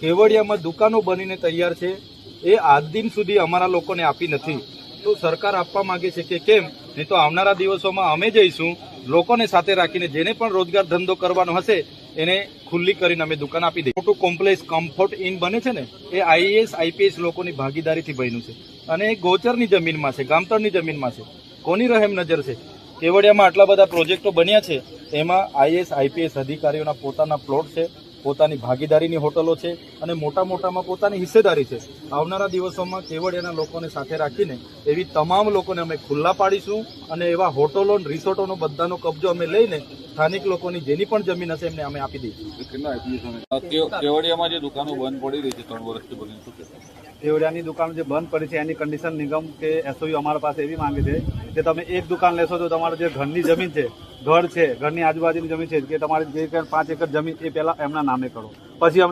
કેવડિયામાં દુકાનો બનીને તૈયાર છે, એ આજ દિન સુધી અમારા લોકોને આપી નથી. તો સરકાર આપવા માંગે છે કે કેમ? નહીં તો આવનારા દિવસોમાં અમે જઈશું, લોકોને સાથે રાખીને જેને પણ રોજગાર ધંધો કરવાનો હશે એને ખુલ્લી કરીને અમે દુકાન આપી દઈએ. મોટું કોમ્પ્લેક્સ કમ્ફર્ટ ઇન બને છે ને, એ આઈએએસ આઈપીએસ લોકોની ભાગીદારીથી બન્યું છે અને એ ગોચરની જમીનમાં છે, ગામતળની જમીનમાં છે. કોની રહેમ નજર છે? કેવડિયામાં આટલા બધા પ્રોજેક્ટો બન્યા છે, એમાં આઈએએસ આઈપીએસ અધિકારીઓના પોતાના પ્લોટ છે, પોતાની ભાગીદારીની હોટલો છે અને મોટામાં પોતાની હિસ્સેદારી છે. આવનારા દિવસોમાં કેવડિયાના લોકોને સાથે રાખીને એવી તમામ લોકોને અમે ખુલ્લા પાડીશું અને એવા હોટલો રિસોર્ટોનો બધાનો કબજો અમે લઈને સ્થાનિક લોકોની જેની પણ જમીન હશે એમને અમે આપી દઈશું. કેવડિયામાં જે દુકાનો બંધ પડી રહી છે 3 વર્ષથી બની શું છે? કેવડિયાની દુકાન જે બંધ પડી છે એની કન્ડિશન નિગમ કે એસઓયુ અમારા પાસે એવી માંગે છે કે તમે એક દુકાન લેશો તો તમારે જે ઘરની જમીન છે, ઘર છે, ઘરની આજુબાજુની જમીન છે કે તમારી જે 5 એકર જમીન એ પહેલા એમના નામે કરો, પછી